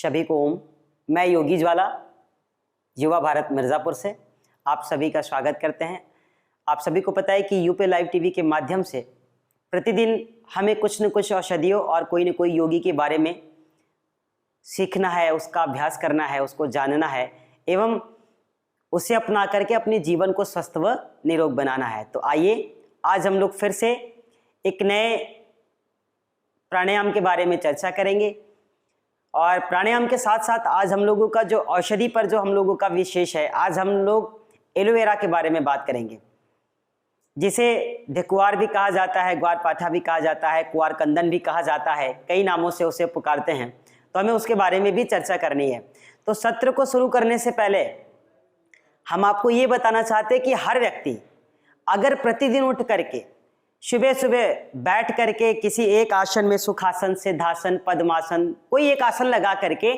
सभी को ओम। मैं योगी ज्वाला युवा भारत मिर्ज़ापुर से आप सभी का स्वागत करते हैं। आप सभी को पता है कि यूपी लाइव टीवी के माध्यम से प्रतिदिन हमें कुछ न कुछ औषधियों और कोई न कोई योगी के बारे में सीखना है, उसका अभ्यास करना है, उसको जानना है एवं उसे अपना करके अपने जीवन को स्वस्थ व निरोग बनाना है। तो आइए आज हम लोग फिर से एक नए प्राणायाम के बारे में चर्चा करेंगे और प्राणायाम के साथ साथ आज हम लोगों का जो औषधि पर जो हम लोगों का विशेष है, आज हम लोग एलोवेरा के बारे में बात करेंगे, जिसे ढेकुआर भी कहा जाता है, ग्वार पाठा भी कहा जाता है, कुआर कंदन भी कहा जाता है, कई नामों से उसे पुकारते हैं। तो हमें उसके बारे में भी चर्चा करनी है। तो सत्र को शुरू करने से पहले हम आपको ये बताना चाहते हैं कि हर व्यक्ति अगर प्रतिदिन उठ करके सुबह सुबह बैठ करके किसी एक आसन में, सुखासन, सिद्धासन, पद्मासन, कोई एक आसन लगा करके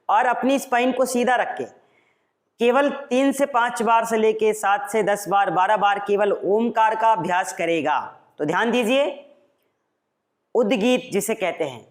और अपनी स्पाइन को सीधा रख के केवल 3 से 5 बार से लेके 7 से 10 बार, 12 बार केवल ओमकार का अभ्यास करेगा। तो ध्यान दीजिए, उद्गीत जिसे कहते हैं,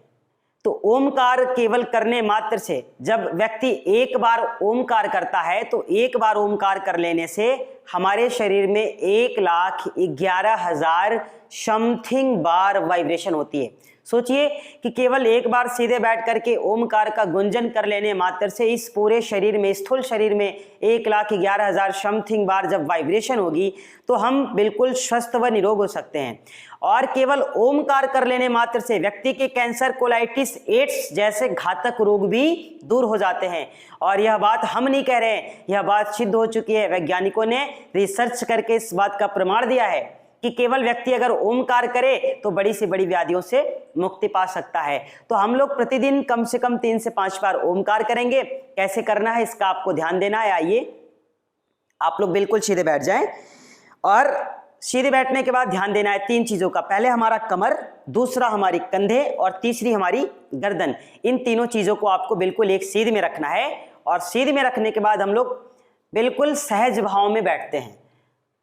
तो ओमकार केवल करने मात्र से जब व्यक्ति एक बार ओमकार करता है तो एक बार ओमकार कर लेने से हमारे शरीर में 1,11,000 समथिंग बार वाइब्रेशन होती है। सोचिए कि केवल एक बार सीधे बैठ करके ओमकार का गुंजन कर लेने मात्र से इस पूरे शरीर में, स्थूल शरीर में 1,11,000 समथिंग बार जब वाइब्रेशन होगी तो हम बिल्कुल स्वस्थ व निरोग हो सकते हैं। और केवल ओमकार कर लेने मात्र से व्यक्ति के कैंसर, कोलाइटिस, एड्स जैसे घातक रोग भी दूर हो जाते हैं। और यह बात हम नहीं कह रहे हैं, यह बात सिद्ध हो चुकी है। वैज्ञानिकों ने रिसर्च करके इस बात का प्रमाण दिया है कि केवल व्यक्ति अगर ओमकार करे तो बड़ी से बड़ी व्याधियों से मुक्ति पा सकता है। तो हम लोग प्रतिदिन कम से कम 3 से 5 बार ओमकार करेंगे। कैसे करना है इसका आपको ध्यान देना है। आइए आप लोग बिल्कुल सीधे बैठ जाएं और सीधे बैठने के बाद ध्यान देना है 3 चीजों का। पहले हमारा कमर, दूसरा हमारी कंधे और तीसरी हमारी गर्दन। इन तीनों चीजों को आपको बिल्कुल एक सीध में रखना है और सीध में रखने के बाद हम लोग बिल्कुल सहज भाव में बैठते हैं।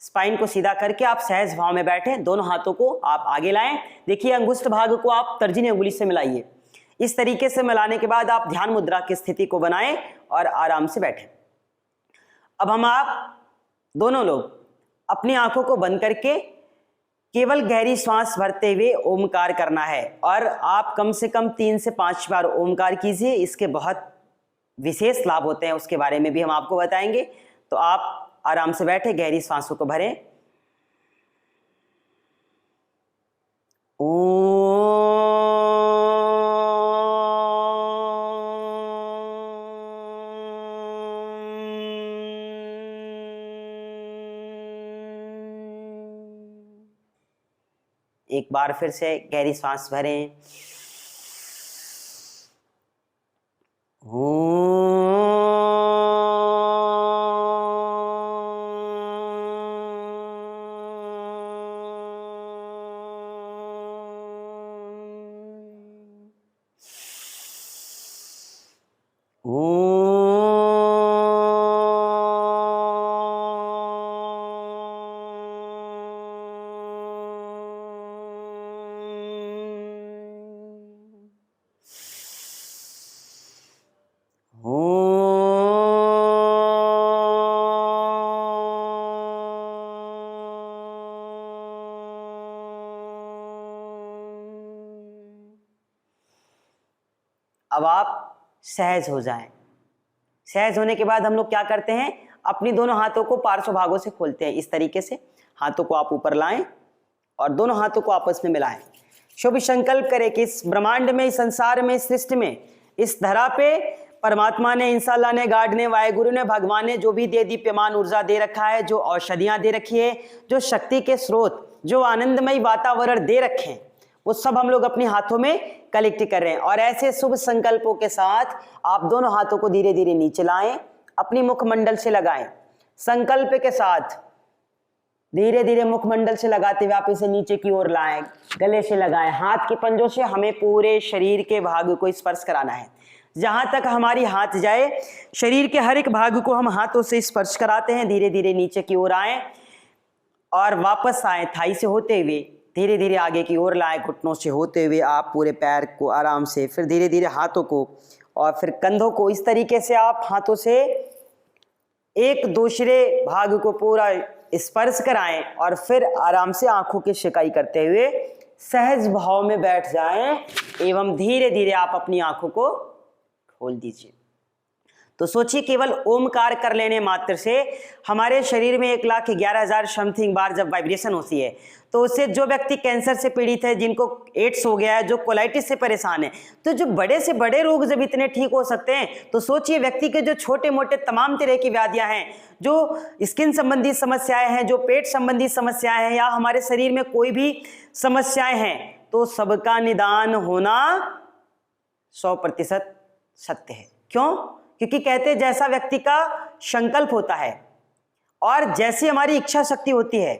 स्पाइन को सीधा करके आप सहज भाव में बैठें, दोनों हाथों को आप आगे लाएं। देखिए अंगुष्ठ भाग को आप तर्जनी अंगुली से मिलाइए। इस तरीके से मिलाने के बाद आप ध्यान मुद्रा की स्थिति को बनाएं और आराम से बैठें। अब हम आप दोनों लोग अपनी आंखों को बंद करके केवल गहरी सांस भरते हुए ओमकार करना है और आप कम से कम 3 से 5 बार ओमकार कीजिए। इसके बहुत विशेष लाभ होते हैं, उसके बारे में भी हम आपको बताएंगे। तो आप आराम से बैठे, गहरी सांसों को भरें। एक बार फिर से गहरी सांस भरें। अब आप सहज हो जाएं। सहज होने के बाद हम लोग क्या करते हैं, अपनी दोनों हाथों को पार्श्व भागों से खोलते हैं। इस तरीके से हाथों को आप ऊपर लाएं और दोनों हाथों को आपस में मिलाएं। शुभ संकल्प करें कि इस ब्रह्मांड में, इस संसार में, इस सृष्टि में, इस धरा पे परमात्मा ने, इंशाल्लाह ने, गॉड ने, वाहेगुरु ने, भगवान ने जो भी दे दीप्यमान ऊर्जा दे रखा है, जो औषधियां दे रखी है, जो शक्ति के स्रोत, जो आनंदमय वातावरण दे रखे हैं, वो सब हम लोग अपने हाथों में कलेक्ट कर रहे हैं। और ऐसे शुभ संकल्पों के साथ आप दोनों हाथों को धीरे धीरे नीचे लाएं, अपनी मुखमंडल से लगाएं। संकल्प के साथ धीरे धीरे मुखमंडल से लगाते हुए आप इसे नीचे की ओर लाएं, गले से लगाएं। हाथ के पंजों से हमें पूरे शरीर के भाग को स्पर्श कराना है। जहां तक हमारी हाथ जाए, शरीर के हर एक भाग को हम हाथों से स्पर्श कराते हैं। धीरे धीरे नीचे की ओर आए और वापस आए, थाई से होते हुए धीरे धीरे आगे की ओर लाएं। घुटनों से होते हुए आप पूरे पैर को आराम से, फिर धीरे धीरे हाथों को और फिर कंधों को इस तरीके से आप हाथों से एक दूसरे भाग को पूरा स्पर्श कराएं और फिर आराम से आंखों की शिकाई करते हुए सहज भाव में बैठ जाएं एवं धीरे धीरे आप अपनी आंखों को खोल दीजिए। तो सोचिए, केवल ओमकार कर लेने मात्र से हमारे शरीर में 1,11,000 समथिंग बार जब वाइब्रेशन होती है, तो उससे जो व्यक्ति कैंसर से पीड़ित है, जिनको एड्स हो गया है, जो कोलाइटिस से परेशान है, तो जो बड़े से बड़े रोग जब इतने ठीक हो सकते हैं, तो सोचिए व्यक्ति के जो छोटे मोटे तमाम तरह की व्याधियां हैं, जो स्किन संबंधी समस्याएं हैं, जो पेट संबंधी समस्याएं हैं, या हमारे शरीर में कोई भी समस्याएं हैं, तो सबका निदान होना 100% सत्य है। क्यों? क्योंकि कहते हैं जैसा व्यक्ति का संकल्प होता है और जैसी हमारी इच्छा शक्ति होती है,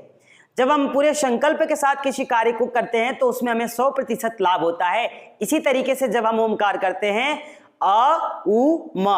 जब हम पूरे संकल्प के साथ किसी कार्य को करते हैं तो उसमें हमें 100% लाभ होता है। इसी तरीके से जब हम ओमकार करते हैं, अ उ म,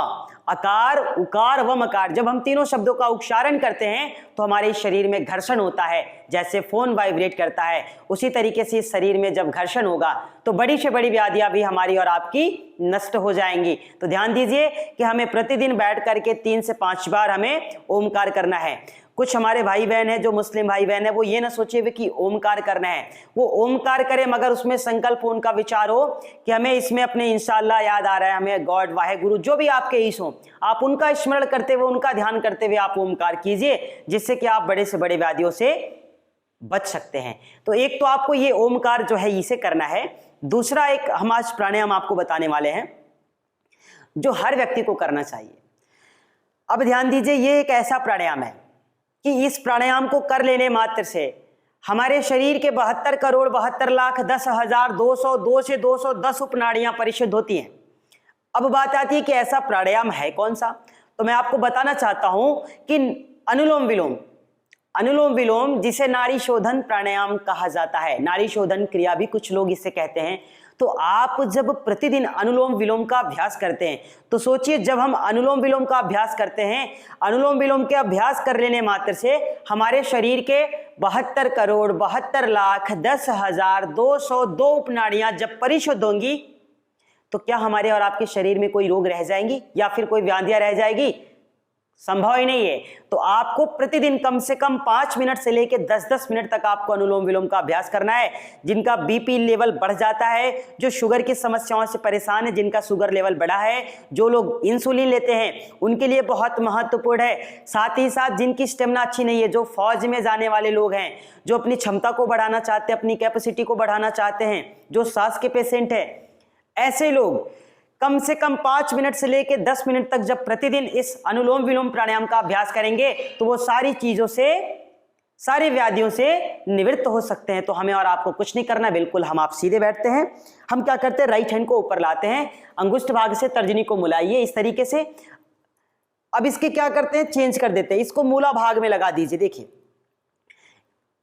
अकार उकार व मकार, जब हम तीनों शब्दों का उच्चारण करते हैं तो हमारे शरीर में घर्षण होता है। जैसे फोन वाइब्रेट करता है, उसी तरीके से इस शरीर में जब घर्षण होगा तो बड़ी से बड़ी व्याधियां भी हमारी और आपकी नष्ट हो जाएंगी। तो ध्यान दीजिए कि हमें प्रतिदिन बैठ करके 3 से 5 बार हमें ओमकार करना है। कुछ हमारे भाई बहन है, जो मुस्लिम भाई बहन है, वो ये ना सोचे हुए कि ओमकार करना है, वो ओमकार करें मगर उसमें संकल्प हो, उनका विचार हो कि हमें इसमें अपने इंशाअल्लाह याद आ रहा है, हमें गॉड वाहेगुरु जो भी आपके ईश हो, आप उनका स्मरण करते हुए, उनका ध्यान करते हुए आप ओमकार कीजिए, जिससे कि आप बड़े से बड़े व्याधियों से बच सकते हैं। तो एक तो आपको ये ओमकार जो है इसे करना है। दूसरा एक हम आज प्राणायाम आपको बताने वाले हैं जो हर व्यक्ति को करना चाहिए। अब ध्यान दीजिए, ये एक ऐसा प्राणायाम है कि इस प्राणायाम को कर लेने मात्र से हमारे शरीर के 72,72,10,202 से 210 उपनाड़ियां परिशुद्ध होती हैं। अब बात आती है कि ऐसा प्राणायाम है कौन सा, तो मैं आपको बताना चाहता हूं कि अनुलोम विलोम, अनुलोम विलोम जिसे नाड़ी शोधन प्राणायाम कहा जाता है, नाड़ी शोधन क्रिया भी कुछ लोग इसे कहते हैं। तो आप जब प्रतिदिन अनुलोम विलोम का अभ्यास करते हैं, तो सोचिए जब हम अनुलोम विलोम का अभ्यास करते हैं, अनुलोम विलोम के अभ्यास कर लेने मात्र से हमारे शरीर के 72,72,10,202 उपनाड़ियां जब परिशुद्ध होंगी, तो क्या हमारे और आपके शरीर में कोई रोग रह जाएंगी या फिर कोई व्याधियां रह जाएगी? संभव ही नहीं है। तो आपको प्रतिदिन कम से कम 5 मिनट से लेकर 10-10 मिनट तक आपको अनुलोम विलोम का अभ्यास करना है। जिनका बीपी लेवल बढ़ जाता है, जो शुगर की समस्याओं से परेशान है, जिनका शुगर लेवल बढ़ा है, जो लोग इंसुलिन लेते हैं, उनके लिए बहुत महत्वपूर्ण है। साथ ही साथ जिनकी स्टेमिना अच्छी नहीं है, जो फौज में जाने वाले लोग हैं, जो अपनी क्षमता को बढ़ाना चाहते हैं, अपनी कैपेसिटी को बढ़ाना चाहते हैं, जो सांस के पेशेंट हैं, ऐसे लोग कम से कम 5 मिनट से लेकर 10 मिनट तक जब प्रतिदिन इस अनुलोम विलोम प्राणायाम का अभ्यास करेंगे, तो वो सारी चीजों से, सारी व्याधियों से निवृत्त हो सकते हैं। तो हमें और आपको कुछ नहीं करना, बिल्कुल हम आप सीधे बैठते हैं। हम क्या करते हैं, राइट हैंड को ऊपर लाते हैं, अंगुष्ठ भाग से तर्जनी को मुलाइए इस तरीके से। अब इसके क्या करते हैं, चेंज कर देते हैं, इसको मूला भाग में लगा दीजिए। देखिए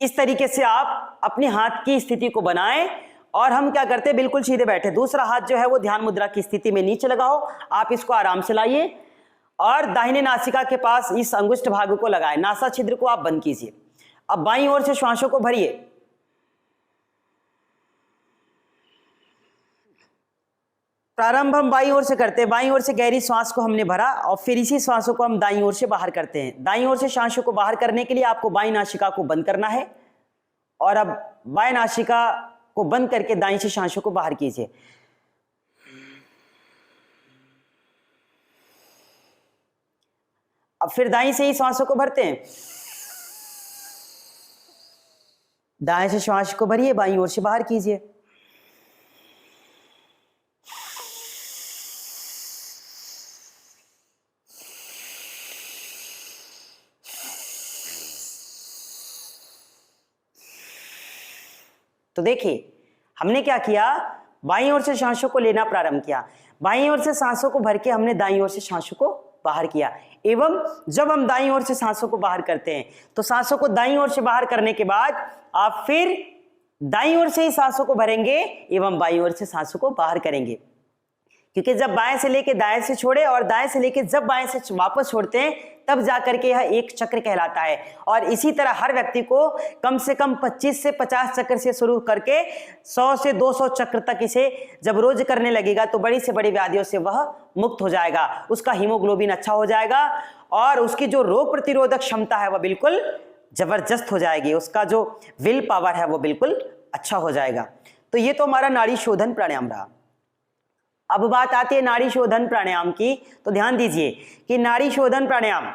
इस तरीके से आप अपने हाथ की स्थिति को बनाएं और हम क्या करते हैं, बिल्कुल सीधे बैठे। दूसरा हाथ जो है वो ध्यान मुद्रा की स्थिति में नीचे लगाओ। आप इसको आराम से लाइए और दाहिने नासिका के पास इस अंगुष्ठ भाग को लगाएं। नासा छिद्र को आप बंद कीजिए। अब बाईं ओर से श्वासों को भरिए। प्रारंभ हम बाईं ओर से करते हैं। बाईं ओर से गहरी श्वास को हमने भरा और फिर इसी श्वासों को हम दाईं ओर से बाहर करते हैं। दाईं ओर से श्वासों को बाहर करने के लिए आपको बाईं नासिका को बंद करना है और अब बाएं नासिका को बंद करके दाईं से सांसों को बाहर कीजिए। अब फिर दाईं से ही सांसों को भरते हैं। दाएं से श्वास को भरिए, बाईं ओर से बाहर कीजिए। तो देखिए हमने क्या किया, बाईं ओर से सांसों को लेना प्रारंभ किया, बाईं ओर से सांसों को भर के हमने दाईं ओर से सांसों को बाहर किया। एवं जब हम दाईं ओर से सांसों को बाहर करते हैं तो सांसों को दाईं ओर से बाहर करने के बाद आप फिर दाईं ओर से ही सांसों को भरेंगे एवं बाईं ओर से सांसों को बाहर करेंगे। क्योंकि जब बाएं से लेके दाएं से छोड़े और दाएं से लेके जब बाएं से वापस छोड़ते हैं तब जाकर के यह एक चक्र कहलाता है। और इसी तरह हर व्यक्ति को कम से कम 25 से 50 चक्र से शुरू करके 100 से 200 चक्र तक इसे जब रोज करने लगेगा तो बड़ी से बड़ी व्याधियों से वह मुक्त हो जाएगा, उसका हीमोग्लोबिन अच्छा हो जाएगा और उसकी जो रोग प्रतिरोधक क्षमता है वह बिल्कुल जबरदस्त हो जाएगी, उसका जो विल पावर है वो बिल्कुल अच्छा हो जाएगा। तो ये तो हमारा नाड़ी शोधन प्राणायाम रहा। अब बात आती है नाड़ी शोधन प्राणायाम की। तो ध्यान दीजिए कि नाड़ी शोधन प्राणायाम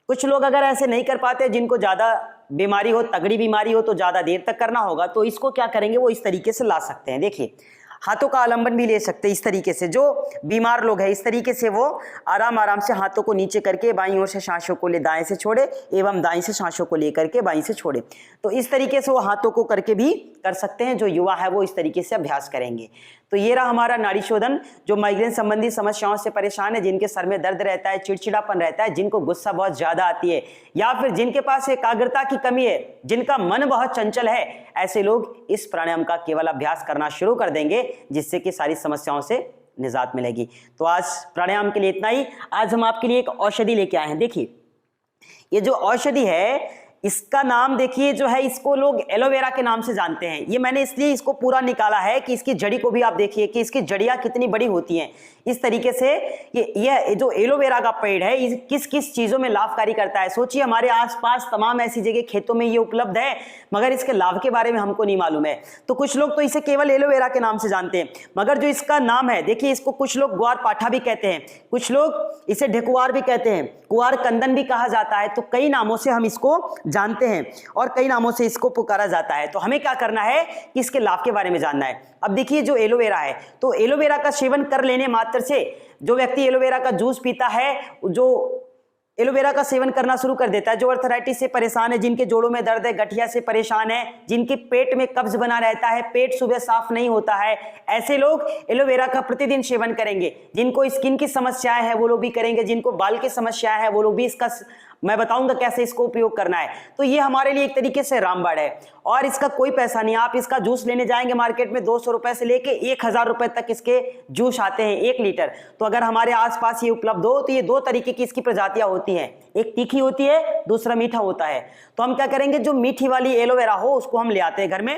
कुछ लोग अगर ऐसे नहीं कर पाते, जिनको ज्यादा बीमारी हो, तगड़ी बीमारी हो तो ज्यादा देर तक करना होगा, तो इसको क्या करेंगे वो इस तरीके से ला सकते हैं। देखिए हाथों का आलंबन भी ले सकते हैं इस तरीके से, जो बीमार लोग हैं इस तरीके से वो आराम आराम से हाथों को नीचे करके बाईं ओर से सांसों को ले दाएं से छोड़े एवं दाएं से सांसों को लेकर के बाईं से छोड़े। तो इस तरीके से वो हाथों को करके भी कर सकते हैं, जो युवा है वो इस तरीके से अभ्यास करेंगे। तो ये रहा हमारा नाड़ी शोधन। जो माइग्रेन संबंधी समस्याओं से परेशान है, जिनके सर में दर्द रहता है, चिड़चिड़ापन रहता है, जिनको गुस्सा बहुत ज्यादा आती है या फिर जिनके पास एकाग्रता की कमी है, जिनका मन बहुत चंचल है, ऐसे लोग इस प्राणायाम का केवल अभ्यास करना शुरू कर देंगे, जिससे कि सारी समस्याओं से निजात मिलेगी। तो आज प्राणायाम के लिए इतना ही। आज हम आपके लिए एक औषधि लेके आए हैं। देखिए ये जो औषधि है इसका नाम देखिए जो है, इसको लोग एलोवेरा के नाम से जानते हैं। ये मैंने इसलिए इसको पूरा निकाला है कि इसकी जड़ी को भी आप देखिए कि इसकी जड़ियां कितनी बड़ी होती हैं। इस तरीके से ये जो एलोवेरा का पेड़ है ये किस किस चीजों में लाभकारी करता है। सोचिए हमारे आसपास तमाम ऐसी जगह खेतों में ये उपलब्ध है, मगर इसके लाभ के बारे में हमको नहीं मालूम है। तो कुछ लोग तो इसे केवल एलोवेरा के नाम से जानते हैं, मगर जो इसका नाम है देखिए, इसको कुछ लोग ग्वार पाठा भी कहते हैं, कुछ लोग इसे ढेकुआर भी कहते हैं, कुआर कंदन भी कहा जाता है। तो कई नामों से हम इसको जानते हैं और कई नामों से इसको पुकारा जाता है। तो हमें क्या करना है कि इसके लाभ के बारे में जानना है। अब देखिए जो एलोवेरा है, तो एलोवेरा का सेवन कर लेने मात्र से जो व्यक्ति एलोवेरा का जूस पीता है, जो एलोवेरा का सेवन करना शुरू कर देता है, जो अर्थराइटिस से परेशान है, जिनके जोड़ों में दर्द है, गठिया से परेशान है, जिनके पेट में कब्ज बना रहता है, पेट सुबह साफ नहीं होता है, ऐसे लोग एलोवेरा का प्रतिदिन सेवन करेंगे। जिनको स्किन की समस्याएं है वो लोग भी करेंगे, जिनको बाल की समस्याएं है वो लोग भी इसका, मैं बताऊंगा कैसे इसको उपयोग करना है। तो ये हमारे लिए एक तरीके से रामबाण है और इसका कोई पैसा नहीं। आप इसका जूस लेने जाएंगे मार्केट में 200 रुपए से लेके 1000 रुपए तक इसके जूस आते हैं 1 लीटर। तो अगर हमारे आसपास ये उपलब्ध हो तो ये 2 तरीके की इसकी प्रजातियां होती हैं, एक तीखी होती है, दूसरा मीठा होता है। तो हम क्या करेंगे, जो मीठी वाली एलोवेरा हो उसको हम ले आते हैं घर में।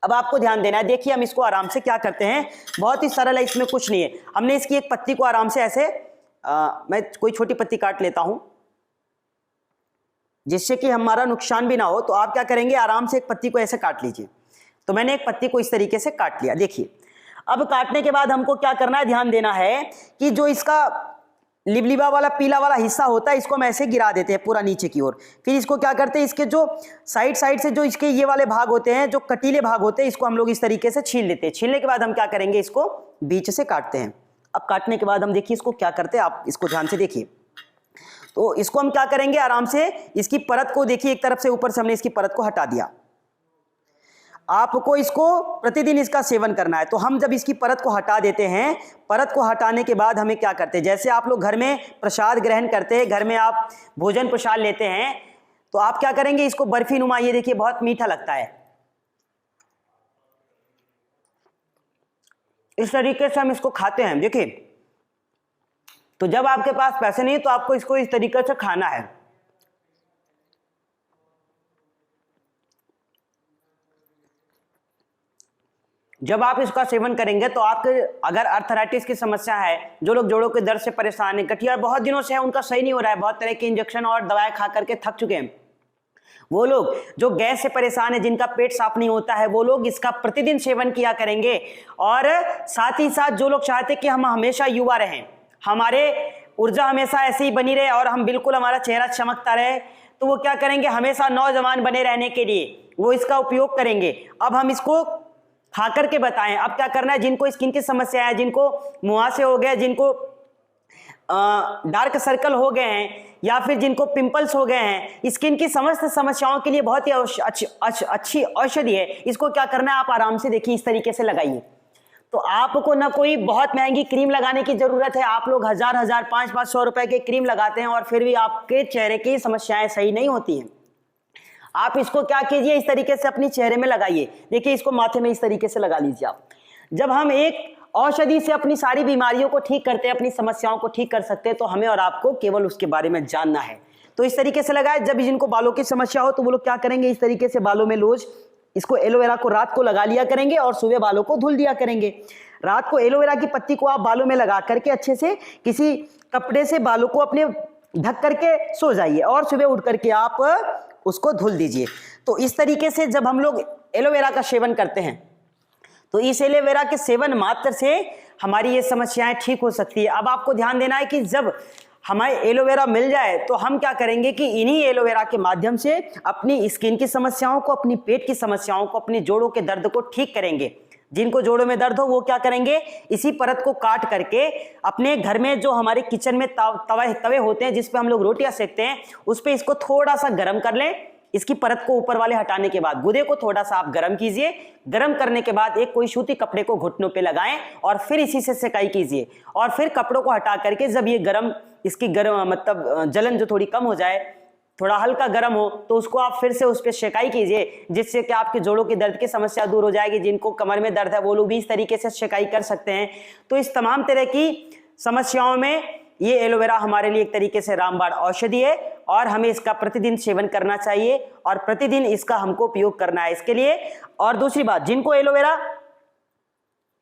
अब आपको ध्यान देना है, देखिए हम इसको आराम से क्या करते हैं, बहुत ही सरल है, इसमें कुछ नहीं है। हमने इसकी एक पत्ती को आराम से ऐसे मैं कोई छोटी पत्ती काट लेता हूं जिससे कि हमारा नुकसान भी ना हो। तो आप क्या करेंगे, आराम से एक पत्ती को ऐसे काट लीजिए। तो मैंने एक पत्ती को इस तरीके से काट लिया। देखिए अब काटने के बाद हमको क्या करना है, ध्यान देना है कि जो इसका लिबलिबा वाला पीला वाला हिस्सा होता है इसको हम ऐसे गिरा देते हैं पूरा नीचे की ओर। फिर इसको क्या करते हैं, इसके जो साइड से जो इसके ये वाले भाग होते हैं, जो कटीले भाग होते हैं, इसको हम लोग इस तरीके से छील लेते हैं। छीलने के बाद हम क्या करेंगे, इसको बीच से काटते हैं। अब काटने के बाद हम देखिए इसको क्या करते हैं, आप इसको ध्यान से देखिए। तो इसको हम क्या करेंगे, आराम से इसकी परत को देखिए, एक तरफ से ऊपर से हमने इसकी परत को हटा दिया। आपको इसको प्रतिदिन इसका सेवन करना है। तो हम जब इसकी परत को हटा देते हैं, परत को हटाने के बाद हमें क्या करते हैं, जैसे आप लोग घर में प्रसाद ग्रहण करते हैं, घर में आप भोजन प्रसाद लेते हैं, तो आप क्या करेंगे, इसको बर्फी नुमा, ये देखिए बहुत मीठा लगता है, इस तरीके से हम इसको खाते हैं। देखिए तो जब आपके पास पैसे नहीं तो आपको इसको इस तरीके से खाना है। जब आप इसका सेवन करेंगे तो आपके अगर अर्थराइटिस की समस्या है, जो लोग जोड़ों के दर्द से परेशान है, गठिया बहुत दिनों से है, उनका सही नहीं हो रहा है, बहुत तरह के इंजेक्शन और दवाएं खा करके थक चुके हैं, वो लोग जो गैस से परेशान है, जिनका पेट साफ नहीं होता है, वो लोग इसका प्रतिदिन सेवन किया करेंगे। और साथ ही साथ जो लोग चाहते कि हम हमेशा युवा रहें, हमारे ऊर्जा हमेशा ऐसे ही बनी रहे और हम बिल्कुल हमारा चेहरा चमकता रहे, तो वो क्या करेंगे, हमेशा नौजवान बने रहने के लिए वो इसका उपयोग करेंगे। अब हम इसको खा करके बताएं। अब क्या करना है, जिनको स्किन की समस्या है, जिनको मुहासे हो गए, जिनको डार्क सर्कल हो गए हैं, या फिर जिनको पिंपल्स हो गए हैं, स्किन की समस्त समस्याओं के लिए बहुत ही अच्छी औषधि है। इसको क्या करना है, आप आराम से देखिए इस तरीके से लगाइए। तो आपको ना कोई बहुत महंगी क्रीम लगाने की जरूरत है। आप लोग 1000 500 रुपए के क्रीम लगाते हैं और फिर भी आपके चेहरे की समस्याएं सही नहीं होती हैं। आप इसको क्या कीजिए, इस तरीके से अपने चेहरे में लगाइए। देखिए इसको माथे में इस तरीके से लगा लीजिए आप। जब हम एक औषधि से अपनी सारी बीमारियों को ठीक करते हैं, अपनी समस्याओं को ठीक कर सकते हैं, तो हमें और आपको केवल उसके बारे में जानना है। तो इस तरीके से लगाए, जब जिनको बालों की समस्या हो तो वो लोग क्या करेंगे, इस तरीके से बालों में रोज इसको एलोवेरा को रात को लगा लिया करेंगे और सुबह बालों को धुल दिया करेंगे। रात को एलोवेरा की पत्ती को आप बालों में लगा करके अच्छे से किसी कपड़े से बालों को अपने ढक करके सो जाइए और सुबह उठ करके आप उसको धुल दीजिए। तो इस तरीके से जब हम लोग एलोवेरा का सेवन करते हैं तो इस एलोवेरा के सेवन मात्र से हमारी ये समस्याएं ठीक हो सकती है। अब आपको ध्यान देना है कि जब हमें एलोवेरा मिल जाए तो हम क्या करेंगे कि इन्हीं एलोवेरा के माध्यम से अपनी स्किन की समस्याओं को, अपनी पेट की समस्याओं को, अपनी जोड़ों के दर्द को ठीक करेंगे। जिनको जोड़ों में दर्द हो वो क्या करेंगे, इसी परत को काट करके अपने घर में जो हमारे किचन में तवे होते हैं जिस पे हम लोग रोटियां सेकते हैं, उस पे इसको थोड़ा सा गर्म कर लें। इसकी परत को ऊपर वाले हटाने के बाद गुदे को थोड़ा सा आप गर्म कीजिए। गर्म करने के बाद एक कोई सूती कपड़े को घुटनों पे लगाएं और फिर इसी से सिकाई कीजिए। और फिर कपड़ों को हटा करके जब ये गर्म, इसकी गर्म मतलब जलन जो थोड़ी कम हो जाए, थोड़ा हल्का गर्म हो, तो उसको आप फिर से उस पर सिकाई कीजिए, जिससे कि आपके जोड़ों के दर्द की समस्या दूर हो जाएगी। जिनको कमर में दर्द है वो लोग भी इस तरीके से सिकाई कर सकते हैं। तो इस तमाम तरह की समस्याओं में ये एलोवेरा हमारे लिए एक तरीके से रामबाण औषधि है और हमें इसका प्रतिदिन सेवन करना चाहिए और प्रतिदिन इसका हमको उपयोग करना है इसके लिए। और दूसरी बात, जिनको एलोवेरा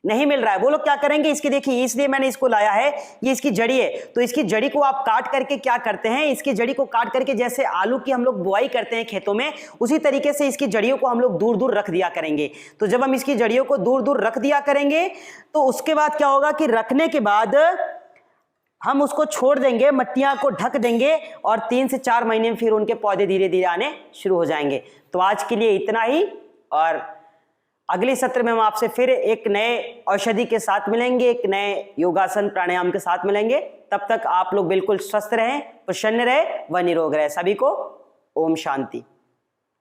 नहीं मिल रहा है वो लोग क्या करेंगे, इसकी देखिए, इसलिए मैंने इसको लाया है, ये इसकी जड़ी है। तो इसकी जड़ी को आप काट करके क्या करते हैं, इसकी जड़ी को काट करके जैसे आलू की हम लोग बुआई करते हैं खेतों में, उसी तरीके से इसकी जड़ियों को हम लोग दूर दूर रख दिया करेंगे। तो जब हम इसकी जड़ियों को दूर दूर रख दिया करेंगे तो उसके बाद क्या होगा कि रखने के बाद हम उसको छोड़ देंगे, मट्टियां को ढक देंगे और 3 से 4 महीने में फिर उनके पौधे धीरे धीरे आने शुरू हो जाएंगे। तो आज के लिए इतना ही, और अगले सत्र में हम आपसे फिर एक नए औषधि के साथ मिलेंगे, एक नए योगासन प्राणायाम के साथ मिलेंगे। तब तक आप लोग बिल्कुल स्वस्थ रहें, प्रसन्न रहें व निरोग रहें। सभी को ओम शांति।